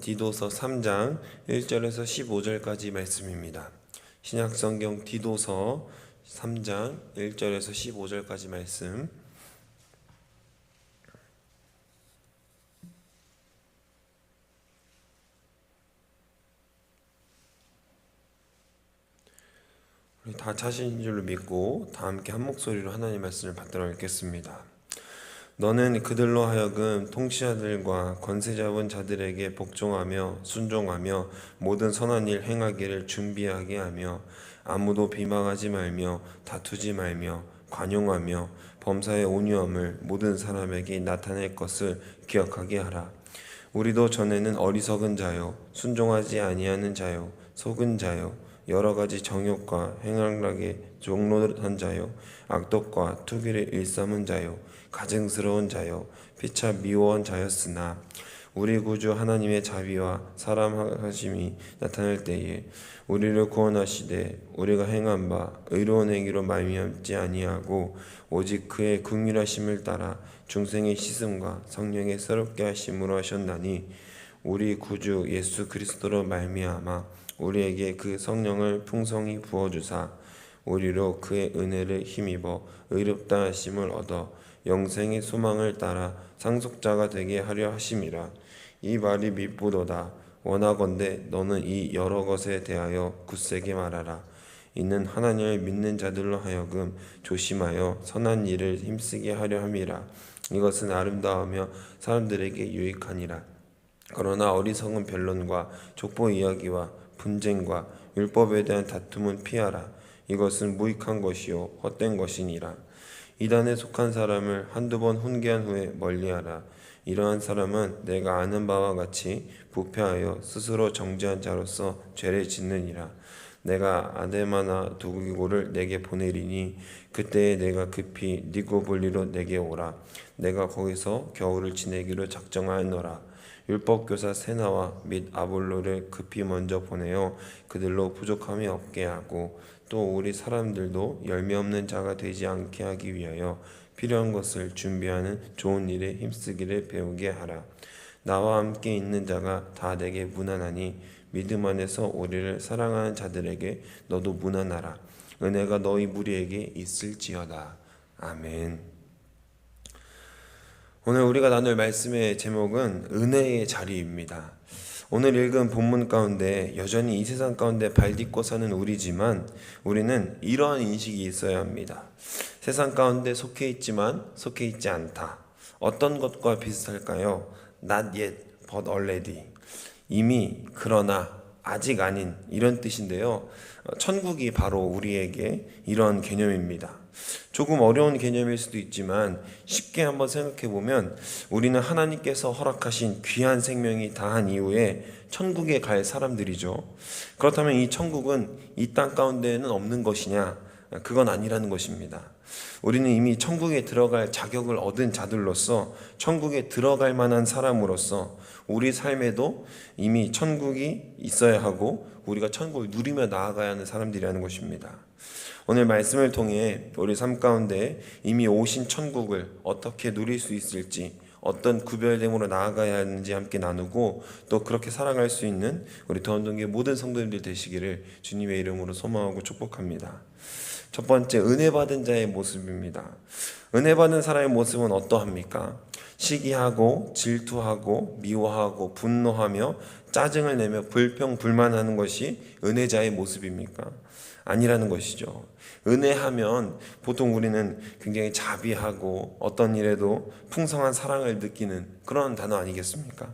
디도서 3장 1절에서 15절까지 말씀입니다. 신약성경 디도서 3장 1절에서 15절까지 말씀. 우리 다 찾으신 줄로 믿고 다 함께 한 목소리로 하나님의 말씀을 받들어 읽겠습니다. 너는 그들로 하여금 통치자들과 권세 잡은 자들에게 복종하며 순종하며 모든 선한 일 행하기를 준비하게 하며 아무도 비방하지 말며 다투지 말며 관용하며 범사의 온유함을 모든 사람에게 나타낼 것을 기억하게 하라. 우리도 전에는 어리석은 자요 순종하지 아니하는 자요 속은 자요 여러 가지 정욕과 행악락에 종로한 자요 악독과 투기를 일삼은 자요 가증스러운 자요 피차 미워한 자였으나 우리 구주 하나님의 자비와 사랑하심이 나타날 때에 우리를 구원하시되 우리가 행한 바 의로운 행위로 말미암지 아니하고 오직 그의 긍휼하심을 따라 중생의 씻음과 성령의 새롭게 하심으로 하셨나니 우리 구주 예수 그리스도로 말미암아 우리에게 그 성령을 풍성히 부어주사 우리로 그의 은혜를 힘입어 의롭다 하심을 얻어 영생의 소망을 따라 상속자가 되게 하려 하심이라. 이 말이 밉보도다. 원하건대 너는 이 여러 것에 대하여 굳세게 말하라. 이는 하나님을 믿는 자들로 하여금 조심하여 선한 일을 힘쓰게 하려 함이라. 이것은 아름다우며 사람들에게 유익하니라. 그러나 어리석은 변론과 족보 이야기와 분쟁과 율법에 대한 다툼은 피하라. 이것은 무익한 것이요 헛된 것이니라. 이단에 속한 사람을 한두 번 훈계한 후에 멀리하라. 이러한 사람은 내가 아는 바와 같이 부패하여 스스로 정죄한 자로서 죄를 짓느니라. 내가 아데마나 두기고를 내게 보내리니 그때에 내가 급히 니고볼리로 내게 오라. 내가 거기서 겨울을 지내기로 작정하였노라. 율법교사 세나와 및 아볼로를 급히 먼저 보내어 그들로 부족함이 없게 하고 또 우리 사람들도 열매 없는 자가 되지 않게 하기 위하여 필요한 것을 준비하는 좋은 일에 힘쓰기를 배우게 하라. 나와 함께 있는 자가 다 내게 무난하니 믿음 안에서 우리를 사랑하는 자들에게 너도 무난하라. 은혜가 너희 무리에게 있을지어다. 아멘. 오늘 우리가 나눌 말씀의 제목은 은혜의 자리입니다. 오늘 읽은 본문 가운데 여전히 이 세상 가운데 발딛고 사는 우리지만 우리는 이러한 인식이 있어야 합니다. 세상 가운데 속해 있지만 속해 있지 않다. 어떤 것과 비슷할까요? Not yet, but already. 이미 그러나 아직 아닌 이런 뜻인데요. 천국이 바로 우리에게 이런 개념입니다. 조금 어려운 개념일 수도 있지만 쉽게 한번 생각해 보면 우리는 하나님께서 허락하신 귀한 생명이 다한 이후에 천국에 갈 사람들이죠. 그렇다면 이 천국은 이 땅 가운데에는 없는 것이냐? 그건 아니라는 것입니다. 우리는 이미 천국에 들어갈 자격을 얻은 자들로서 천국에 들어갈 만한 사람으로서 우리 삶에도 이미 천국이 있어야 하고 우리가 천국을 누리며 나아가야 하는 사람들이라는 것입니다. 오늘 말씀을 통해 우리 삶 가운데 이미 오신 천국을 어떻게 누릴 수 있을지 어떤 구별됨으로 나아가야 하는지 함께 나누고 또 그렇게 살아갈 수 있는 우리 더운동교회 모든 성도님들 되시기를 주님의 이름으로 소망하고 축복합니다. 첫 번째, 은혜 받은 자의 모습입니다. 은혜 받은 사람의 모습은 어떠합니까? 시기하고 질투하고 미워하고 분노하며 짜증을 내며 불평불만하는 것이 은혜자의 모습입니까? 아니라는 것이죠. 은혜하면 보통 우리는 굉장히 자비하고 어떤 일에도 풍성한 사랑을 느끼는 그런 단어 아니겠습니까?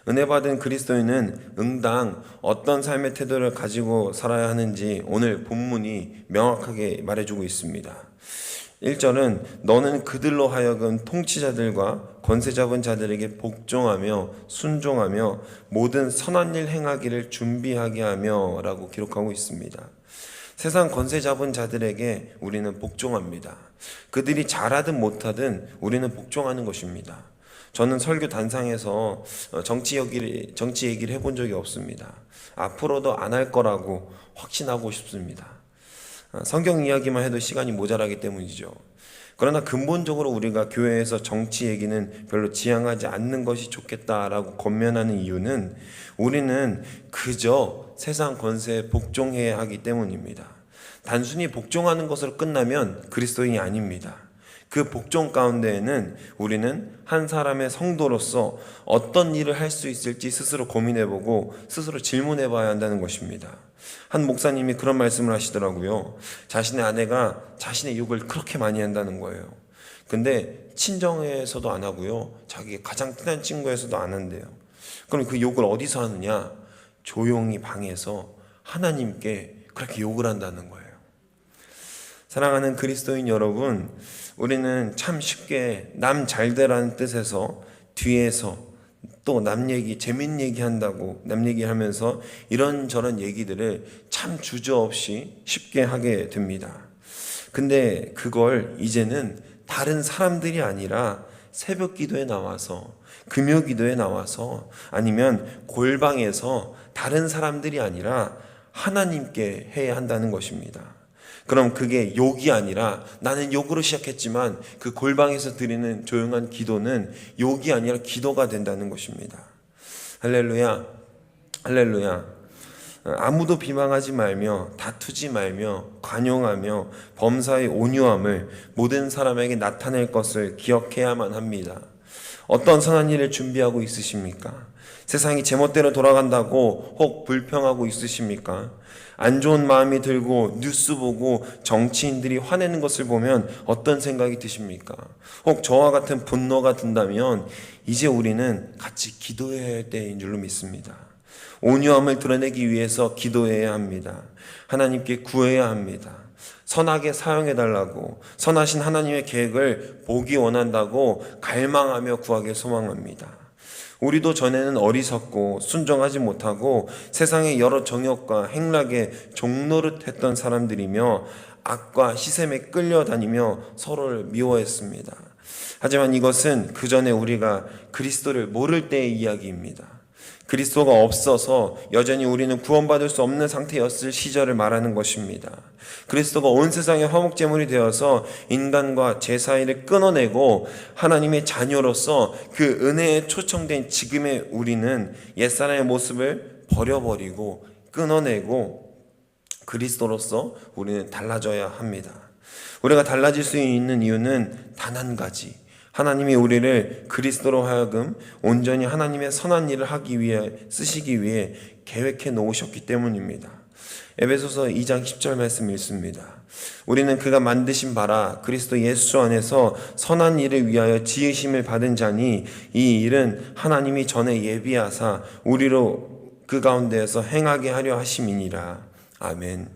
은혜 받은 그리스도인은 응당 어떤 삶의 태도를 가지고 살아야 하는지 오늘 본문이 명확하게 말해주고 있습니다. 1절은 너는 그들로 하여금 통치자들과 권세 잡은 자들에게 복종하며 순종하며 모든 선한 일 행하기를 준비하게 하며 라고 기록하고 있습니다. 세상 권세 잡은 자들에게 우리는 복종합니다. 그들이 잘하든 못하든 우리는 복종하는 것입니다. 저는 설교 단상에서 정치 얘기를 해본 적이 없습니다. 앞으로도 안 할 거라고 확신하고 싶습니다. 성경 이야기만 해도 시간이 모자라기 때문이죠. 그러나 근본적으로 우리가 교회에서 정치 얘기는 별로 지향하지 않는 것이 좋겠다라고 권면하는 이유는 우리는 그저 세상 권세에 복종해야 하기 때문입니다. 단순히 복종하는 것으로 끝나면 그리스도인이 아닙니다. 그 복종 가운데에는 우리는 한 사람의 성도로서 어떤 일을 할 수 있을지 스스로 고민해보고 스스로 질문해봐야 한다는 것입니다. 한 목사님이 그런 말씀을 하시더라고요. 자신의 아내가 자신의 욕을 그렇게 많이 한다는 거예요. 근데 친정에서도 안 하고요, 자기 가장 친한 친구에서도 안 한대요. 그럼 그 욕을 어디서 하느냐? 조용히 방에서 하나님께 그렇게 욕을 한다는 거예요. 사랑하는 그리스도인 여러분, 우리는 참 쉽게 남 잘되라는 뜻에서 뒤에서 또 남 얘기, 재밌는 얘기 한다고 남 얘기하면서 이런저런 얘기들을 참 주저없이 쉽게 하게 됩니다. 근데 그걸 이제는 다른 사람들이 아니라 새벽 기도에 나와서, 금요 기도에 나와서, 아니면 골방에서 다른 사람들이 아니라 하나님께 해야 한다는 것입니다. 그럼 그게 욕이 아니라, 나는 욕으로 시작했지만 그 골방에서 드리는 조용한 기도는 욕이 아니라 기도가 된다는 것입니다. 할렐루야, 할렐루야. 아무도 비방하지 말며 다투지 말며 관용하며 범사의 온유함을 모든 사람에게 나타낼 것을 기억해야만 합니다. 어떤 선한 일을 준비하고 있으십니까? 세상이 제멋대로 돌아간다고 혹 불평하고 있으십니까? 안 좋은 마음이 들고 뉴스 보고 정치인들이 화내는 것을 보면 어떤 생각이 드십니까? 혹 저와 같은 분노가 든다면 이제 우리는 같이 기도해야 할 때인 줄로 믿습니다. 온유함을 드러내기 위해서 기도해야 합니다. 하나님께 구해야 합니다. 선하게 사용해달라고, 선하신 하나님의 계획을 보기 원한다고 갈망하며 구하길 소망합니다. 우리도 전에는 어리석고 순종하지 못하고 세상의 여러 정욕과 행락에 종노릇했던 사람들이며 악과 시샘에 끌려다니며 서로를 미워했습니다. 하지만 이것은 그 전에 우리가 그리스도를 모를 때의 이야기입니다. 그리스도가 없어서 여전히 우리는 구원받을 수 없는 상태였을 시절을 말하는 것입니다. 그리스도가 온 세상의 화목제물이 되어서 인간과 제 사이를 끊어내고 하나님의 자녀로서 그 은혜에 초청된 지금의 우리는 옛사람의 모습을 버려버리고 끊어내고 그리스도로서 우리는 달라져야 합니다. 우리가 달라질 수 있는 이유는 단 한 가지, 하나님이 우리를 그리스도로 하여금 온전히 하나님의 선한 일을 하기 위해, 쓰시기 위해 계획해 놓으셨기 때문입니다. 에베소서 2장 10절 말씀 읽습니다. 우리는 그가 만드신 바라 그리스도 예수 안에서 선한 일을 위하여 지으심을 받은 자니 이 일은 하나님이 전에 예비하사 우리로 그 가운데에서 행하게 하려 하심이니라. 아멘.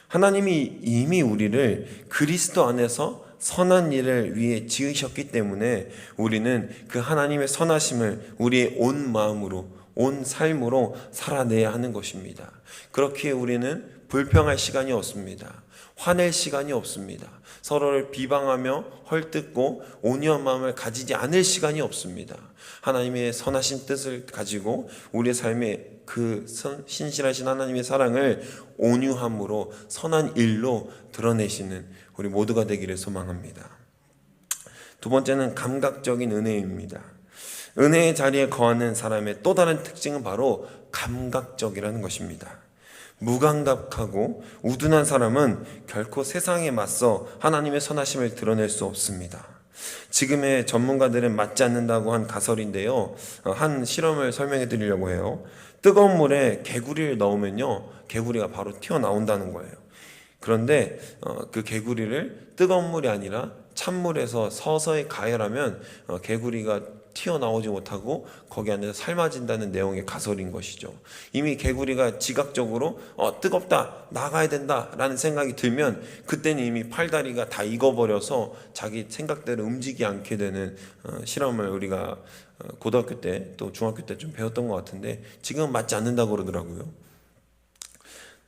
하나님이 이미 우리를 그리스도 안에서 선한 일을 위해 지으셨기 때문에 우리는 그 하나님의 선하심을 우리의 온 마음으로, 온 삶으로 살아내야 하는 것입니다. 그렇기에 우리는 불평할 시간이 없습니다. 화낼 시간이 없습니다. 서로를 비방하며 헐뜯고 온유한 마음을 가지지 않을 시간이 없습니다. 하나님의 선하신 뜻을 가지고 우리의 삶에 그 신실하신 하나님의 사랑을 온유함으로 선한 일로 드러내시는 우리 모두가 되기를 소망합니다. 두 번째는 감각적인 은혜입니다. 은혜의 자리에 거하는 사람의 또 다른 특징은 바로 감각적이라는 것입니다. 무감각하고 우둔한 사람은 결코 세상에 맞서 하나님의 선하심을 드러낼 수 없습니다. 지금의 전문가들은 맞지 않는다고 한 가설인데요, 한 실험을 설명해 드리려고 해요. 뜨거운 물에 개구리를 넣으면요, 개구리가 바로 튀어나온다는 거예요. 그런데 그 개구리를 뜨거운 물이 아니라 찬물에서 서서히 가열하면 개구리가 튀어나오지 못하고 거기 안에서 삶아진다는 내용의 가설인 것이죠. 이미 개구리가 지각적으로 뜨겁다, 나가야 된다 라는 생각이 들면 그때는 이미 팔다리가 다 익어버려서 자기 생각대로 움직이지 않게 되는 실험을 우리가 고등학교 때 또 중학교 때 좀 배웠던 것 같은데 지금은 맞지 않는다고 그러더라고요.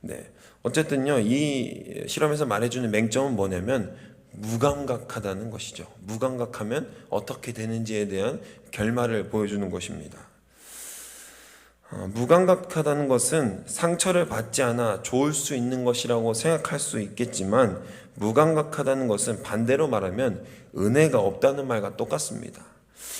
네, 어쨌든요, 이 실험에서 말해주는 맹점은 뭐냐면 무감각하다는 것이죠. 무감각하면 어떻게 되는지에 대한 결말을 보여주는 것입니다. 무감각하다는 것은 상처를 받지 않아 좋을 수 있는 것이라고 생각할 수 있겠지만, 무감각하다는 것은 반대로 말하면 은혜가 없다는 말과 똑같습니다.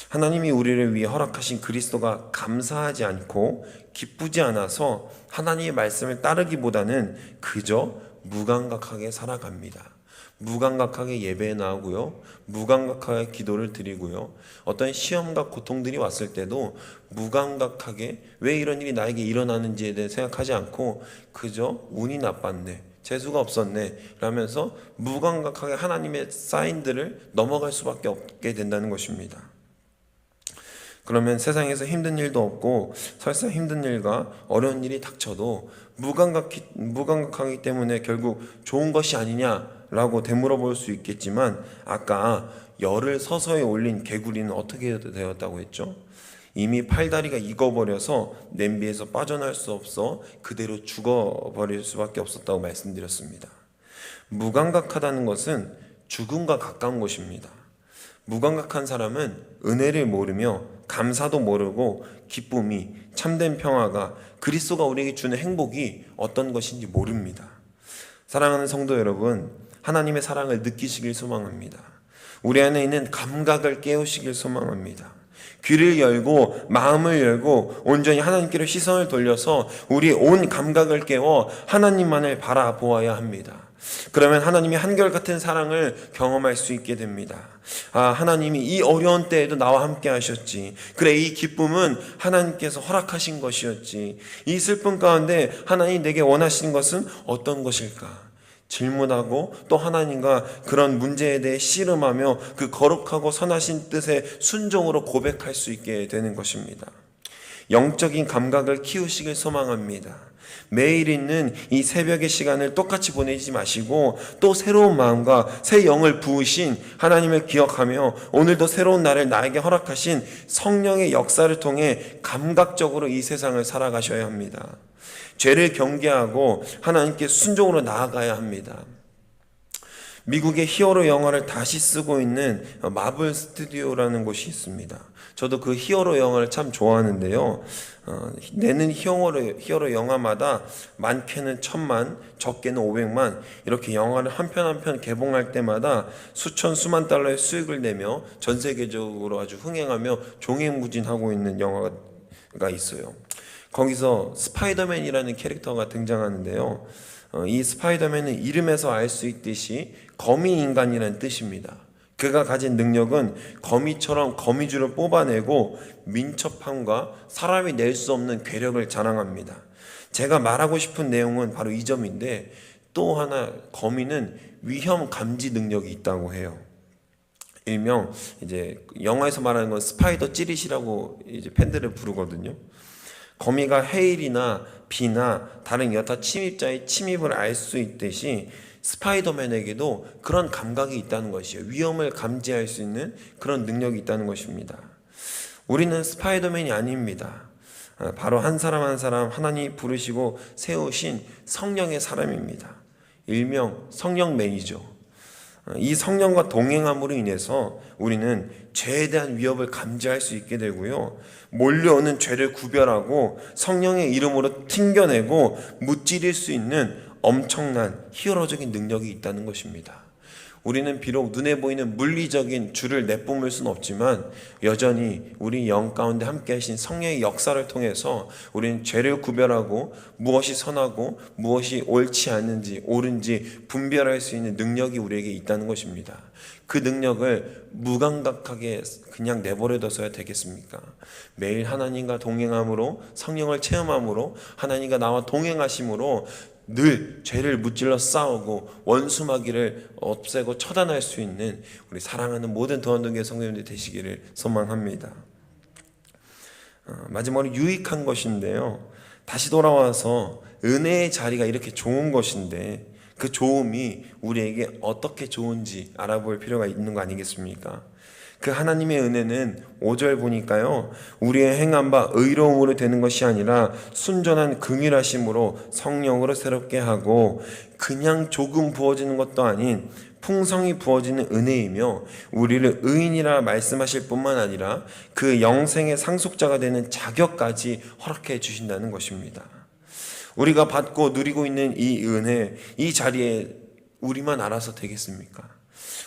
하나님이 우리를 위해 허락하신 그리스도가 감사하지 않고 기쁘지 않아서 하나님의 말씀을 따르기보다는 그저 무감각하게 살아갑니다. 무감각하게 예배에 나오고요, 무감각하게 기도를 드리고요, 어떤 시험과 고통들이 왔을 때도 무감각하게 왜 이런 일이 나에게 일어나는지에 대해 생각하지 않고 그저 운이 나빴네, 재수가 없었네 라면서 무감각하게 하나님의 사인들을 넘어갈 수밖에 없게 된다는 것입니다. 그러면 세상에서 힘든 일도 없고 설사 힘든 일과 어려운 일이 닥쳐도 무감각하기 때문에 결국 좋은 것이 아니냐라고 되물어볼 수 있겠지만, 아까 열을 서서히 올린 개구리는 어떻게 되었다고 했죠? 이미 팔다리가 익어버려서 냄비에서 빠져날 수 없어 그대로 죽어버릴 수밖에 없었다고 말씀드렸습니다. 무감각하다는 것은 죽음과 가까운 것입니다. 무감각한 사람은 은혜를 모르며 감사도 모르고 기쁨이, 참된 평화가, 그리스도가 우리에게 주는 행복이 어떤 것인지 모릅니다. 사랑하는 성도 여러분, 하나님의 사랑을 느끼시길 소망합니다. 우리 안에 있는 감각을 깨우시길 소망합니다. 귀를 열고 마음을 열고 온전히 하나님께로 시선을 돌려서 우리 온 감각을 깨워 하나님만을 바라보아야 합니다. 그러면 하나님이 한결같은 사랑을 경험할 수 있게 됩니다. 하나님이 이 어려운 때에도 나와 함께 하셨지. 그래, 이 기쁨은 하나님께서 허락하신 것이었지. 이 슬픔 가운데 하나님 내게 원하시는 것은 어떤 것일까? 질문하고 또 하나님과 그런 문제에 대해 씨름하며 그 거룩하고 선하신 뜻에 순종으로 고백할 수 있게 되는 것입니다. 영적인 감각을 키우시길 소망합니다. 매일 있는 이 새벽의 시간을 똑같이 보내지 마시고 또 새로운 마음과 새 영을 부으신 하나님을 기억하며 오늘도 새로운 날을 나에게 허락하신 성령의 역사를 통해 감각적으로 이 세상을 살아가셔야 합니다. 죄를 경계하고 하나님께 순종으로 나아가야 합니다. 미국의 히어로 영화를 다시 쓰고 있는 마블 스튜디오라는 곳이 있습니다. 저도 그 히어로 영화를 참 좋아하는데요. 내는 히어로 영화마다 많게는 1,000만, 적게는 500만 이렇게 영화를 한 편 한 편 개봉할 때마다 수천 수만 달러의 수익을 내며 전 세계적으로 아주 흥행하며 종횡무진하고 있는 영화가 있어요. 거기서 스파이더맨이라는 캐릭터가 등장하는데요. 이 스파이더맨은 이름에서 알 수 있듯이 거미인간이라는 뜻입니다. 그가 가진 능력은 거미처럼 거미줄을 뽑아내고 민첩함과 사람이 낼 수 없는 괴력을 자랑합니다. 제가 말하고 싶은 내용은 바로 이 점인데, 또 하나 거미는 위험 감지 능력이 있다고 해요. 일명 이제 영화에서 말하는 건 스파이더 찌릿이라고 이제 팬들을 부르거든요. 거미가 해일이나 비나 다른 여타 침입자의 침입을 알 수 있듯이 스파이더맨에게도 그런 감각이 있다는 것이에요. 위험을 감지할 수 있는 그런 능력이 있다는 것입니다. 우리는 스파이더맨이 아닙니다. 바로 한 사람 한 사람 하나님이 부르시고 세우신 성령의 사람입니다. 일명 성령맨이죠. 이 성령과 동행함으로 인해서 우리는 죄에 대한 위협을 감지할 수 있게 되고요, 몰려오는 죄를 구별하고 성령의 이름으로 튕겨내고 무찌를 수 있는 엄청난 히어로적인 능력이 있다는 것입니다. 우리는 비록 눈에 보이는 물리적인 줄을 내뿜을 수는 없지만 여전히 우리 영 가운데 함께 하신 성령의 역사를 통해서 우리는 죄를 구별하고 무엇이 선하고 무엇이 옳지 않은지 옳은지 분별할 수 있는 능력이 우리에게 있다는 것입니다. 그 능력을 무감각하게 그냥 내버려둬서야 되겠습니까? 매일 하나님과 동행함으로, 성령을 체험함으로, 하나님과 나와 동행하심으로 늘 죄를 무찔러 싸우고 원수마귀를 없애고 처단할 수 있는 우리 사랑하는 모든 더한동교회 성도님들 되시기를 소망합니다. 마지막으로 유익한 것인데요, 다시 돌아와서 은혜의 자리가 이렇게 좋은 것인데 그 좋음이 우리에게 어떻게 좋은지 알아볼 필요가 있는 거 아니겠습니까? 그 하나님의 은혜는 5절 보니까요, 우리의 행한 바 의로움으로 되는 것이 아니라 순전한 긍휼하심으로 성령으로 새롭게 하고, 그냥 조금 부어지는 것도 아닌 풍성히 부어지는 은혜이며 우리를 의인이라 말씀하실 뿐만 아니라 그 영생의 상속자가 되는 자격까지 허락해 주신다는 것입니다. 우리가 받고 누리고 있는 이 은혜, 이 자리에 우리만 알아서 되겠습니까?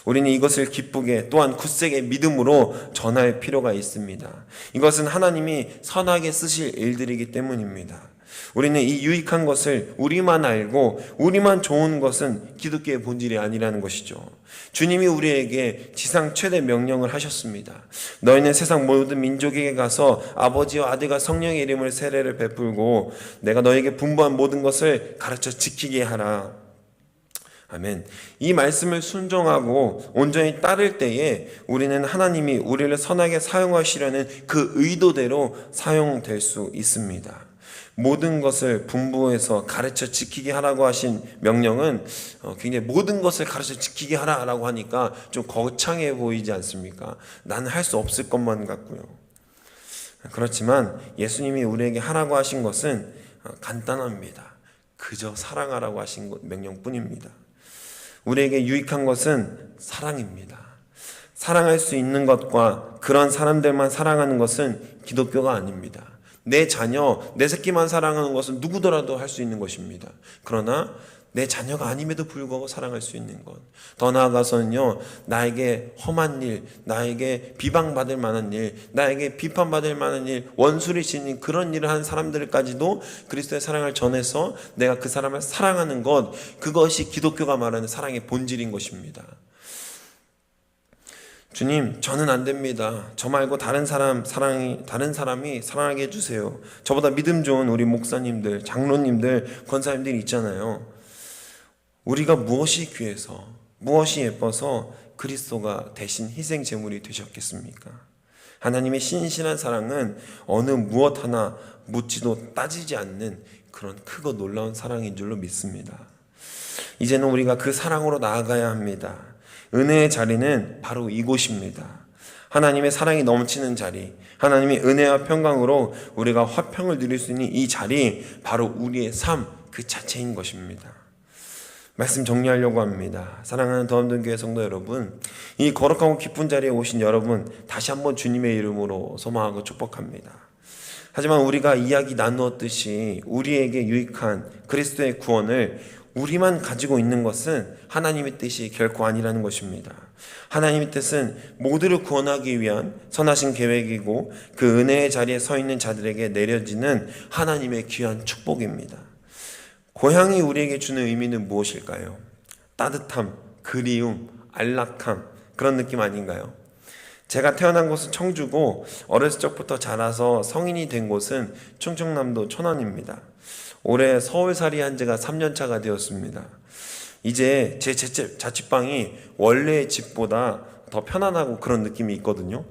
우리는 이것을 기쁘게 또한 굳세게 믿음으로 전할 필요가 있습니다. 이것은 하나님이 선하게 쓰실 일들이기 때문입니다. 우리는 이 유익한 것을 우리만 알고 우리만 좋은 것은 기독교의 본질이 아니라는 것이죠. 주님이 우리에게 지상 최대 명령을 하셨습니다. 너희는 세상 모든 민족에게 가서 아버지와 아들과 성령의 이름을 세례를 베풀고 내가 너에게 분부한 모든 것을 가르쳐 지키게 하라. 아멘. 이 말씀을 순종하고 온전히 따를 때에 우리는 하나님이 우리를 선하게 사용하시려는 그 의도대로 사용될 수 있습니다. 모든 것을 분부해서 가르쳐 지키게 하라고 하신 명령은 굉장히 모든 것을 가르쳐 지키게 하라라고 하니까 좀 거창해 보이지 않습니까? 나는 할 수 없을 것만 같고요. 그렇지만 예수님이 우리에게 하라고 하신 것은 간단합니다. 그저 사랑하라고 하신 명령뿐입니다. 우리에게 유익한 것은 사랑입니다. 사랑할 수 있는 것과 그런 사람들만 사랑하는 것은 기독교가 아닙니다. 내 자녀, 내 새끼만 사랑하는 것은 누구더라도 할 수 있는 것입니다. 그러나 내 자녀가 아님에도 불구하고 사랑할 수 있는 것, 더 나아가서는요, 나에게 험한 일, 나에게 비방받을 만한 일, 나에게 비판받을 만한 일, 원수를 지닌 그런 일을 한 사람들까지도 그리스도의 사랑을 전해서 내가 그 사람을 사랑하는 것, 그것이 기독교가 말하는 사랑의 본질인 것입니다. 주님, 저는 안 됩니다. 저 말고 다른 사람이 사랑하게 해주세요. 저보다 믿음 좋은 우리 목사님들, 장로님들, 권사님들이 있잖아요. 우리가 무엇이 귀해서, 무엇이 예뻐서 그리스도가 대신 희생 제물이 되셨겠습니까? 하나님의 신실한 사랑은 어느 무엇 하나 묻지도 따지지 않는 그런 크고 놀라운 사랑인 줄로 믿습니다. 이제는 우리가 그 사랑으로 나아가야 합니다. 은혜의 자리는 바로 이곳입니다. 하나님의 사랑이 넘치는 자리, 하나님의 은혜와 평강으로 우리가 화평을 누릴 수 있는 이 자리, 바로 우리의 삶 그 자체인 것입니다. 말씀 정리하려고 합니다. 사랑하는 더함동교회 성도 여러분, 이 거룩하고 기쁜 자리에 오신 여러분 다시 한번 주님의 이름으로 소망하고 축복합니다. 하지만 우리가 이야기 나누었듯이 우리에게 유익한 그리스도의 구원을 우리만 가지고 있는 것은 하나님의 뜻이 결코 아니라는 것입니다. 하나님의 뜻은 모두를 구원하기 위한 선하신 계획이고 그 은혜의 자리에 서 있는 자들에게 내려지는 하나님의 귀한 축복입니다. 고향이 우리에게 주는 의미는 무엇일까요? 따뜻함, 그리움, 안락함, 그런 느낌 아닌가요? 제가 태어난 곳은 청주고 어렸을 적부터 자라서 성인이 된 곳은 충청남도 천안입니다. 올해 서울살이 한 지가 3년차가 되었습니다. 이제 제 자취방이 원래의 집보다 더 편안하고 그런 느낌이 있거든요.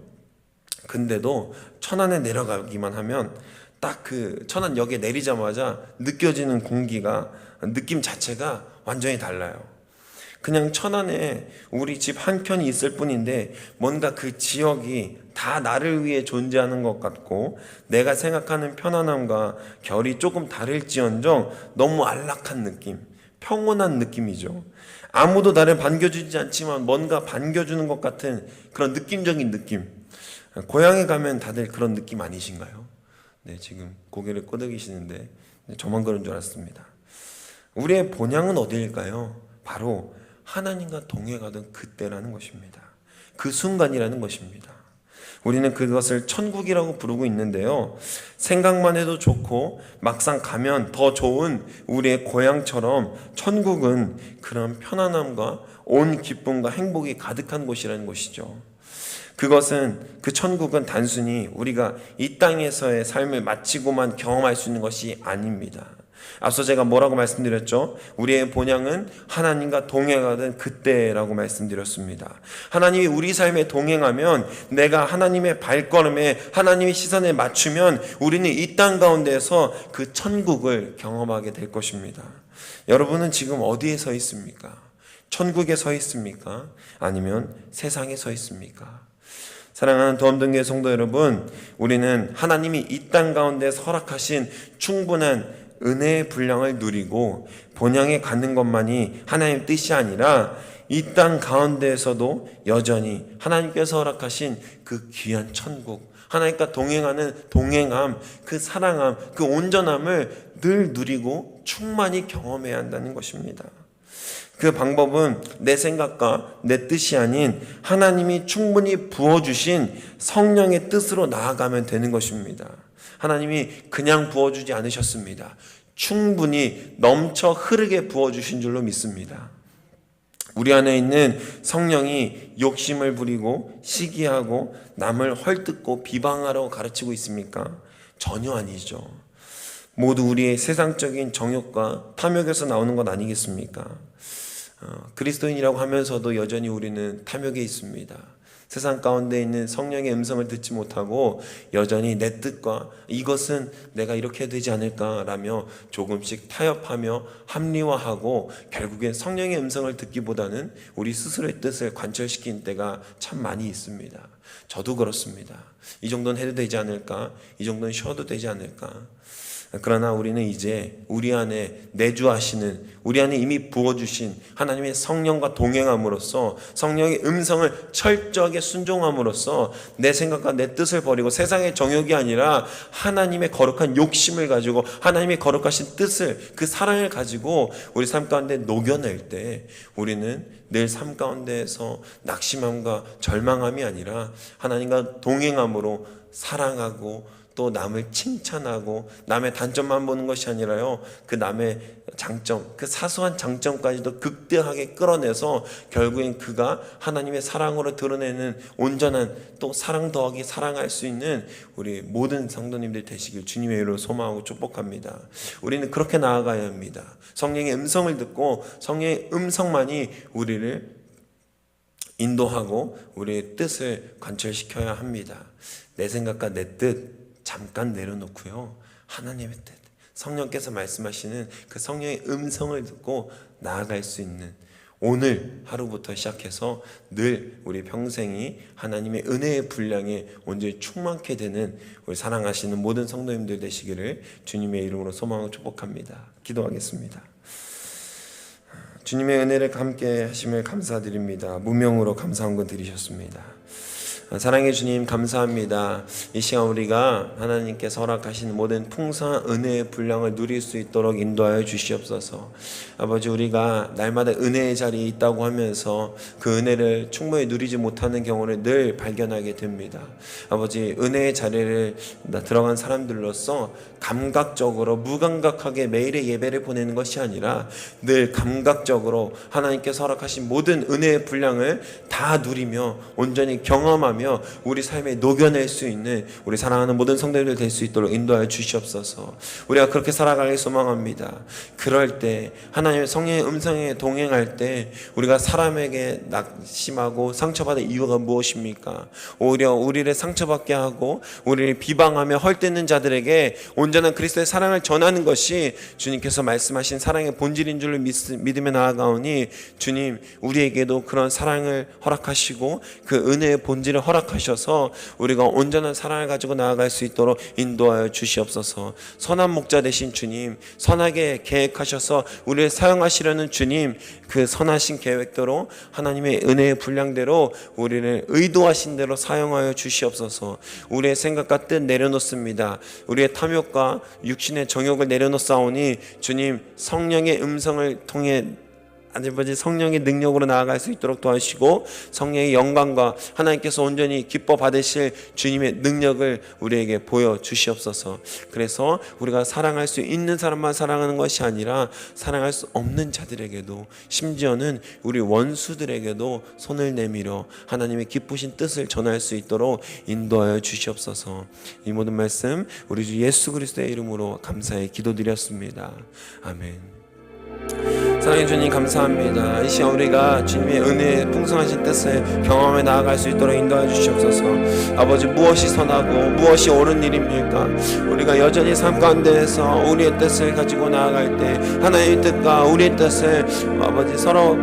근데도 천안에 내려가기만 하면 딱 그 천안역에 내리자마자 느껴지는 공기가, 느낌 자체가 완전히 달라요. 그냥 천안에 우리 집 한 켠이 있을 뿐인데 뭔가 그 지역이 다 나를 위해 존재하는 것 같고 내가 생각하는 편안함과 결이 조금 다를지언정 너무 안락한 느낌, 평온한 느낌이죠. 아무도 나를 반겨주지 않지만 뭔가 반겨주는 것 같은 그런 느낌적인 느낌. 고향에 가면 다들 그런 느낌 아니신가요? 네, 지금 고개를 끄덕이시는데 저만 그런 줄 알았습니다. 우리의 본향은 어디일까요? 바로 하나님과 동행하던 그때라는 것입니다. 그 순간이라는 것입니다. 우리는 그것을 천국이라고 부르고 있는데요, 생각만 해도 좋고 막상 가면 더 좋은 우리의 고향처럼 천국은 그런 편안함과 온 기쁨과 행복이 가득한 곳이라는 것이죠. 그 천국은 단순히 우리가 이 땅에서의 삶을 마치고만 경험할 수 있는 것이 아닙니다. 앞서 제가 뭐라고 말씀드렸죠? 우리의 본향은 하나님과 동행하던 그때라고 말씀드렸습니다. 하나님이 우리 삶에 동행하면, 내가 하나님의 발걸음에 하나님의 시선에 맞추면 우리는 이 땅 가운데서 그 천국을 경험하게 될 것입니다. 여러분은 지금 어디에 서 있습니까? 천국에 서 있습니까? 아니면 세상에 서 있습니까? 사랑하는 더함동교회 성도 여러분, 우리는 하나님이 이 땅 가운데 허락하신 충분한 은혜의 분량을 누리고 본향에 가는 것만이 하나님의 뜻이 아니라 이 땅 가운데에서도 여전히 하나님께서 허락하신 그 귀한 천국, 하나님과 동행하는 동행함, 그 사랑함, 그 온전함을 늘 누리고 충만히 경험해야 한다는 것입니다. 그 방법은 내 생각과 내 뜻이 아닌 하나님이 충분히 부어주신 성령의 뜻으로 나아가면 되는 것입니다. 하나님이 그냥 부어주지 않으셨습니다. 충분히 넘쳐 흐르게 부어주신 줄로 믿습니다. 우리 안에 있는 성령이 욕심을 부리고 시기하고 남을 헐뜯고 비방하라고 가르치고 있습니까? 전혀 아니죠. 모두 우리의 세상적인 정욕과 탐욕에서 나오는 것 아니겠습니까? 그리스도인이라고 하면서도 여전히 우리는 탐욕에 있습니다. 세상 가운데 있는 성령의 음성을 듣지 못하고 여전히 내 뜻과 이것은 내가 이렇게 되지 않을까라며 조금씩 타협하며 합리화하고 결국엔 성령의 음성을 듣기보다는 우리 스스로의 뜻을 관철시킨 때가 참 많이 있습니다. 저도 그렇습니다. 이 정도는 해도 되지 않을까? 이 정도는 쉬어도 되지 않을까? 그러나 우리는 이제 우리 안에 내주하시는, 우리 안에 이미 부어주신 하나님의 성령과 동행함으로써, 성령의 음성을 철저하게 순종함으로써 내 생각과 내 뜻을 버리고 세상의 정욕이 아니라 하나님의 거룩한 욕심을 가지고 하나님의 거룩하신 뜻을, 그 사랑을 가지고 우리 삶 가운데 녹여낼 때 우리는 늘 삶 가운데에서 낙심함과 절망함이 아니라 하나님과 동행함으로 사랑하고 또 남을 칭찬하고 남의 단점만 보는 것이 아니라요, 그 남의 장점, 그 사소한 장점까지도 극대하게 끌어내서 결국엔 그가 하나님의 사랑으로 드러내는 온전한, 또 사랑 더하기 사랑할 수 있는 우리 모든 성도님들 되시길 주님의 이름으로 소망하고 축복합니다. 우리는 그렇게 나아가야 합니다. 성령의 음성을 듣고 성령의 음성만이 우리를 인도하고 우리의 뜻을 관철시켜야 합니다. 내 생각과 내 뜻 잠깐 내려놓고요, 하나님의 뜻, 성령께서 말씀하시는 그 성령의 음성을 듣고 나아갈 수 있는 오늘 하루부터 시작해서 늘 우리 평생이 하나님의 은혜의 분량에 온전히 충만케 되는 우리 사랑하시는 모든 성도님들 되시기를 주님의 이름으로 소망하고 축복합니다. 기도하겠습니다. 주님의 은혜를 함께 하심을 감사드립니다. 무명으로 감사한 거 드리셨습니다. 사랑의 주님 감사합니다. 이 시간 우리가 하나님께서 허락하신 모든 풍성한 은혜의 분량을 누릴 수 있도록 인도하여 주시옵소서. 아버지, 우리가 날마다 은혜의 자리에 있다고 하면서 그 은혜를 충분히 누리지 못하는 경우를 늘 발견하게 됩니다. 아버지, 은혜의 자리를 들어간 사람들로서 감각적으로 무감각하게 매일의 예배를 보내는 것이 아니라 늘 감각적으로 하나님께서 허락하신 모든 은혜의 분량을 다 누리며 온전히 경험하며 우리 삶에 녹여낼 수 있는 우리 사랑하는 모든 성도들 될 수 있도록 인도하여 주시옵소서. 우리가 그렇게 살아가길 소망합니다. 그럴 때 하나님의 성령의 음성에 동행할 때 우리가 사람에게 낙심하고 상처받을 이유가 무엇입니까? 오히려 우리를 상처받게 하고 우리를 비방하며 헐뜯는 자들에게 온전한 그리스도의 사랑을 전하는 것이 주님께서 말씀하신 사랑의 본질인 줄로 믿으며 나아가오니, 주님, 우리에게도 그런 사랑을 허락하시고 그 은혜의 본질을 허락하셔서 우리가 온전한 사랑을 가지고 나아갈 수 있도록 인도하여 주시옵소서. 선한 목자 되신 주님, 선하게 계획하셔서 우리를 사용하시려는 주님, 그 선하신 계획대로 하나님의 은혜의 분량대로 우리를 의도하신 대로 사용하여 주시옵소서. 우리의 생각과 뜻 내려놓습니다. 우리의 탐욕과 육신의 정욕을 내려놓사오니 주님, 성령의 음성을 통해 아버지 성령의 능력으로 나아갈 수 있도록 도와주시고 성령의 영광과 하나님께서 온전히 기뻐 받으실 주님의 능력을 우리에게 보여주시옵소서. 그래서 우리가 사랑할 수 있는 사람만 사랑하는 것이 아니라 사랑할 수 없는 자들에게도, 심지어는 우리 원수들에게도 손을 내밀어 하나님의 기쁘신 뜻을 전할 수 있도록 인도하여 주시옵소서. 이 모든 말씀 우리 주 예수 그리스도의 이름으로 감사히 기도드렸습니다. 아멘. 사랑의 주님 감사합니다. 이 시간 우리가 주님의 은혜의 풍성하신 뜻을 경험해 나아갈 수 있도록 인도해 주시옵소서. 아버지, 무엇이 선하고 무엇이 옳은 일입니까? 우리가 여전히 삶 가운데에서 우리의 뜻을 가지고 나아갈 때 하나님의 뜻과 우리의 뜻을 아버지 서로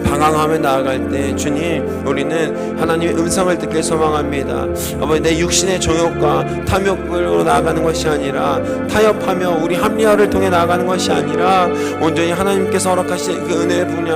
방황하며 나아갈 때 주님, 우리는 하나님의 음성을 듣길 소망합니다. 아버지, 내 육신의 정욕과 탐욕으로 나아가는 것이 아니라, 타협하며 우리 합리화를 통해 나아가는 것이 아니라 온전히 하나님께서 허락하신 그 은혜의 분야